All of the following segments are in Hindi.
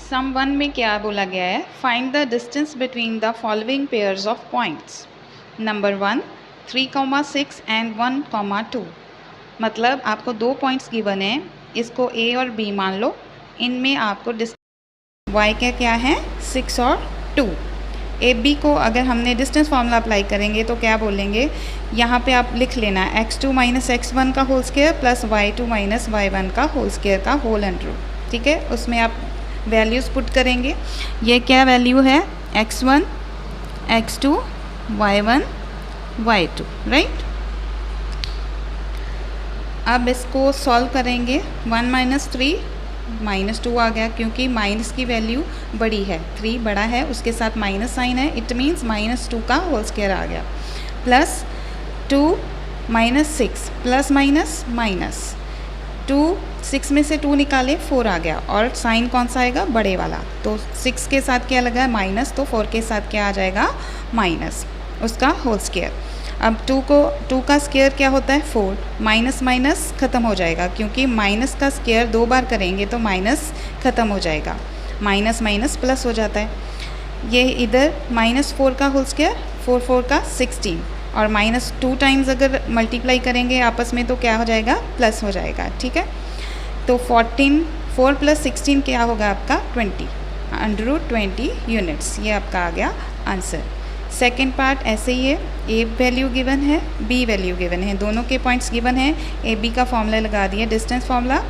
सम 1 में क्या बोला गया है, find the distance between the following pairs of points. Number 1 3,6 and 1,2। मतलब आपको दो पॉइंट्स गिवन है, इसको ए और बी मान लो, इनमें आपको वाई का क्या है 6 और 2। ए बी को अगर हमने डिस्टेंस फार्मूला अप्लाई करेंगे तो क्या बोलेंगे, यहाँ पे आप लिख लेना x2 माइनस x1 का whole square plus y2 minus y1 का होल स्क्वायर का होल अंडर रूट। ठीक है, उसमें आप वैल्यूज़ पुट करेंगे। ये क्या वैल्यू है, x1 x2 y1 y2, right. अब इसको सॉल्व करेंगे, 1 माइनस 3 माइनस 2 आ गया, क्योंकि माइनस की वैल्यू बड़ी है, 3 बड़ा है, उसके साथ माइनस साइन है, इट मीन्स माइनस 2 का होल स्क्वायर आ गया। Plus 2 minus 6 plus minus minus 2, 6 में से 2 निकाले 4 आ गया, और साइन कौन सा आएगा, बड़े वाला। तो 6 के साथ क्या लगा है माइनस, तो 4 के साथ क्या आ जाएगा माइनस, उसका होल स्क्वायर। अब 2 का स्क्वायर क्या होता है 4, माइनस माइनस ख़त्म हो जाएगा, क्योंकि माइनस का स्क्वायर 2 बार करेंगे तो माइनस ख़त्म हो जाएगा, माइनस माइनस प्लस हो जाता है। ये इधर -4 का होल स्क्वायर, 4 4 का 16, और -2 टाइम्स अगर मल्टीप्लाई करेंगे आपस में तो क्या हो जाएगा, प्लस हो जाएगा। ठीक है, तो 4 प्लस 16 क्या होगा आपका 20, √20 यूनिट्स। ये आपका आ गया आंसर। सेकेंड पार्ट ऐसे ही है, ए वैल्यू गिवन है, बी वैल्यू गिवन है, दोनों के पॉइंट्स गिवन है। ए बी का फॉर्मूला लगा दिया, distance formula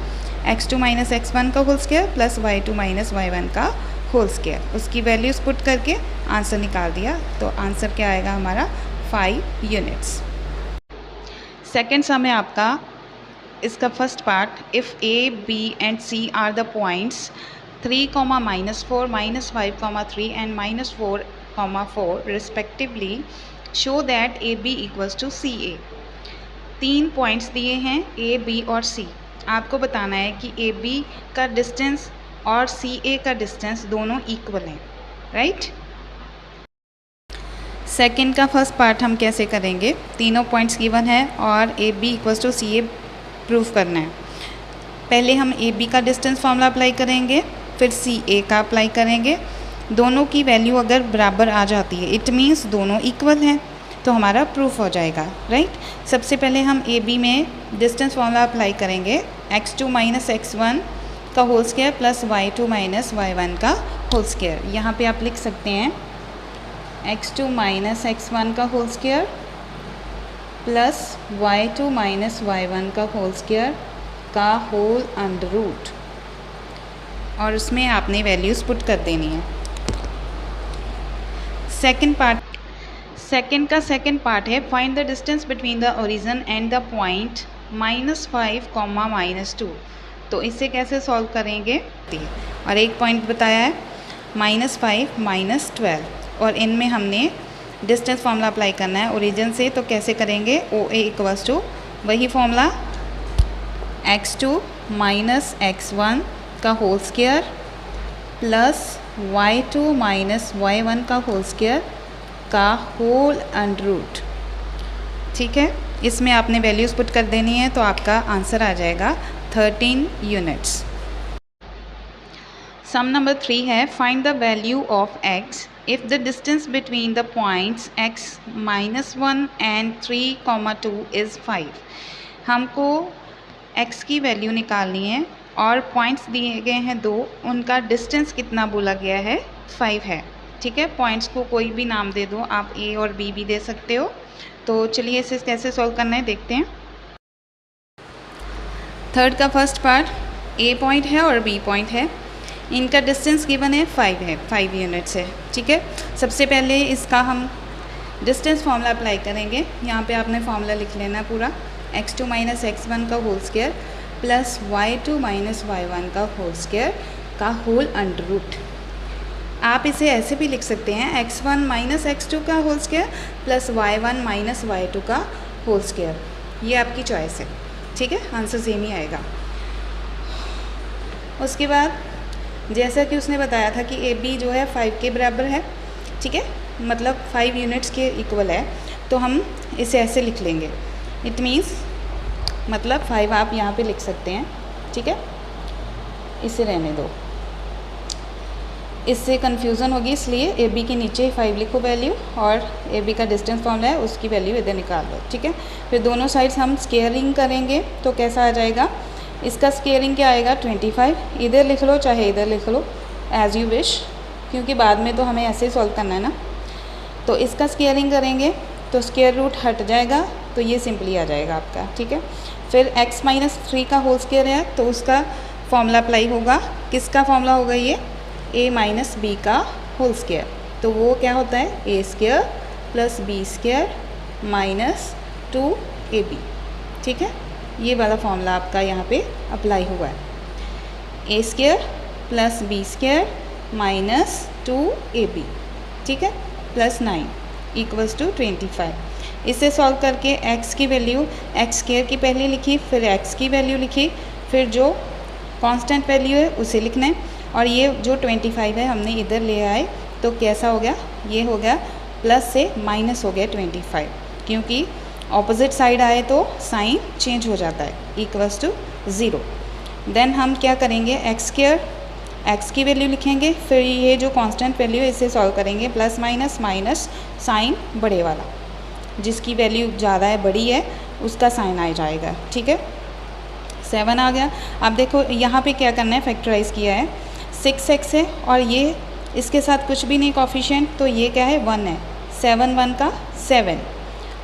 x2 minus x1 का whole square plus y2 minus y1 का होल स्क्वायर, उसकी वैल्यूज़ पुट करके आंसर निकाल दिया। तो आंसर क्या आएगा हमारा 5 यूनिट्स। सेकेंड सम है आपका, इसका first part, if A B and C are the points 3, -4, -5, 3 एंड -4, 4 respectively, show that A B equals to C A. 3 points दिए हैं ए बी और सी, आपको बताना है कि ए बी का डिस्टेंस और सी ए का डिस्टेंस दोनों इक्वल हैं, राइट। सेकेंड का फर्स्ट पार्ट हम कैसे करेंगे, तीनों पॉइंट्स गिवन है और A B equals to C A proof करना है। पहले हम ए बी का डिस्टेंस फार्मूला अप्लाई करेंगे, फिर सी ए का अप्लाई करेंगे। दोनों की वैल्यू अगर बराबर आ जाती है, इट मीन्स दोनों इक्वल हैं, तो हमारा प्रूफ हो जाएगा, राइट। सबसे पहले हम ए बी में डिस्टेंस फार्मूला अप्लाई करेंगे, x2 माइनस x1 का whole square plus y2 minus y1 का होल स्क्वायर। यहाँ पे आप लिख सकते हैं x2 माइनस x1 का whole square plus y2 minus y1 का होल स्क्वायर का होल अंडर रूट, और उसमें आपने वैल्यूज़ पुट कर देनी है। सेकेंड का सेकेंड पार्ट है, find the distance between the origin and the point -5, -2। तो इसे कैसे सॉल्व करेंगे, और एक पॉइंट बताया है -5, -12, और इनमें हमने डिस्टेंस फार्मूला अप्लाई करना है ओरिजिन से। तो कैसे करेंगे, ओ ए इक्वल्स टू वही फॉर्मूला x2 माइनस x1 का whole square plus y2 minus y1 का होल स्क्वायर का होल अंडर रूट। ठीक है, इसमें आपने वैल्यूज़ पुट कर देनी है, तो आपका आंसर आ जाएगा 13 यूनिट्स। सम नंबर 3 है, find the value of x if the distance between the points x -1 and 3, 2 is 5। हमको x की वैल्यू निकालनी है और पॉइंट्स दिए गए हैं 2, उनका डिस्टेंस कितना बोला गया है 5 है। ठीक है, पॉइंट्स को कोई भी नाम दे दो, आप a और b भी दे सकते हो। तो चलिए इसे कैसे सॉल्व करना है देखते हैं। थर्ड का फर्स्ट पार्ट, a पॉइंट है और b पॉइंट है, इनका डिस्टेंस गिवन है 5 है, 5 यूनिट्स है। ठीक है, सबसे पहले इसका हम डिस्टेंस फार्मूला अप्लाई करेंगे। यहाँ पे आपने फार्मूला लिख लेना पूरा, x2 माइनस x1 का whole square plus y2 minus y1 का होल स्क्वायर का होल अंडर रूट। आप इसे ऐसे भी लिख सकते हैं, x1 माइनस x2 का whole square plus y1 minus y2 का होल स्क्वायर, ये आपकी चॉइस है। ठीक है, आंसर सेम ही आएगा। उसके बाद जैसा कि उसने बताया था कि ए बी जो है 5 के बराबर है, ठीक है, मतलब 5 यूनिट्स के इक्वल है, तो हम इसे ऐसे लिख लेंगे, इट मीन्स मतलब 5 आप यहाँ पे लिख सकते हैं। ठीक है, इसे रहने दो। इससे कन्फ्यूज़न होगी, इसलिए ए बी के नीचे 5 लिखो वैल्यू, और ए बी का डिस्टेंस फॉर्मूला है उसकी वैल्यू इधर निकाल लो, ठीक है। फिर दोनों साइड्स हम स्केयरिंग करेंगे तो कैसा आ जाएगा, इसका स्केयरिंग क्या आएगा 25, इधर लिख लो चाहे इधर लिख लो एज़ यू विश, क्योंकि बाद में तो हमें ऐसे ही सॉल्व करना है ना। तो इसका स्केयरिंग करेंगे तो स्केयर रूट हट जाएगा, तो ये सिंपली आ जाएगा आपका, ठीक है। फिर x माइनस 3 का होल स्केयर है तो उसका फॉर्मूला अप्लाई होगा, किसका फॉर्मूला होगा ये, a माइनस बी का होल स्केयर, तो वो क्या होता है a square plus B square minus 2ab, ठीक है। ये वाला फॉर्मूला आपका यहाँ पे अप्लाई हुआ है, a square plus B square minus 2ab, ठीक है, प्लस 9 इक्वल्स टू 25। इसे सॉल्व करके x की वैल्यू x स्केयर की पहले लिखी, फिर x की वैल्यू लिखी, फिर जो कांस्टेंट वैल्यू है उसे लिखना है, और ये जो 25 है हमने इधर ले आए तो कैसा हो गया, ये हो गया प्लस से माइनस हो गया 25, क्योंकि ऑपोजिट साइड आए तो साइन चेंज हो जाता है, इक्वल्स टू 0। देन हम क्या करेंगे, x स्केयर x की वैल्यू लिखेंगे, फिर ये जो कांस्टेंट वैल्यू है इसे सॉल्व करेंगे, प्लस माइनस माइनस साइन बड़े वाला, जिसकी वैल्यू ज़्यादा है बड़ी है उसका साइन आ जाएगा, ठीक है। 7 आ गया। अब देखो यहाँ पे क्या करना है, फैक्टराइज किया है, 6x है और ये इसके साथ कुछ भी नहीं कोफिशिएंट, तो ये क्या है 1 है, 7 1 का 7,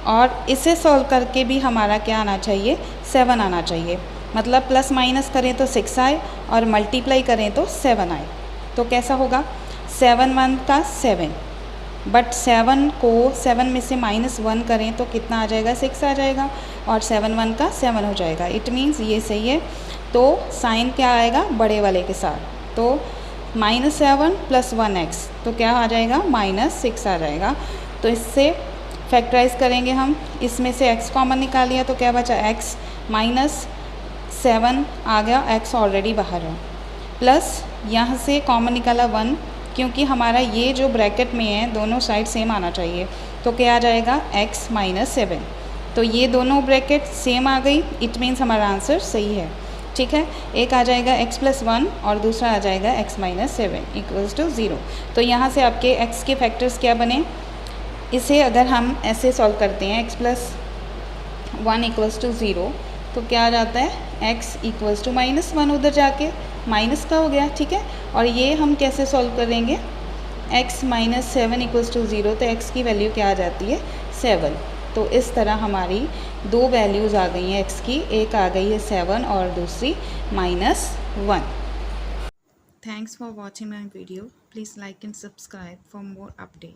और इसे सॉल्व करके भी हमारा क्या आना चाहिए 7 आना चाहिए, मतलब प्लस माइनस करें तो 6 आए और मल्टीप्लाई करें तो 7 आए, तो कैसा होगा 7 1 का 7, बट 7 को 7 में से -1 करें तो कितना आ जाएगा 6 आ जाएगा, और 7 1 का 7 हो जाएगा, इट मीन्स ये सही है। तो साइन क्या आएगा बड़े वाले के साथ, तो -7 प्लस 1x, तो क्या आ जाएगा -6 आ जाएगा। तो इससे फैक्टराइज करेंगे हम, इसमें से x कॉमन निकाल लिया तो क्या बचा x -7 आ गया, x ऑलरेडी बाहर है, प्लस यहाँ से कॉमन निकाला 1, क्योंकि हमारा ये जो ब्रैकेट में है दोनों साइड सेम आना चाहिए, तो क्या आ जाएगा x -7, तो ये दोनों ब्रैकेट सेम आ गई, इट मीन्स हमारा आंसर सही है, ठीक है। एक आ जाएगा x + 1 और दूसरा आ जाएगा x -7 इक्वल्स टू 0। तो यहाँ से आपके x के फैक्टर्स क्या बने, इसे अगर हम ऐसे सॉल्व करते हैं x + 1 इक्वल्स टू 0, तो क्या आ जाता है x इक्वल्स टू -1, उधर जाके माइनस का हो गया, ठीक है। और ये हम कैसे सॉल्व करेंगे, x -7 इक्वल्स टू 0, तो x की वैल्यू क्या आ जाती है 7। तो इस तरह हमारी दो वैल्यूज़ आ गई हैं x की, एक आ गई है 7 और दूसरी -1। Thanks for watching my video, please like and subscribe for more update.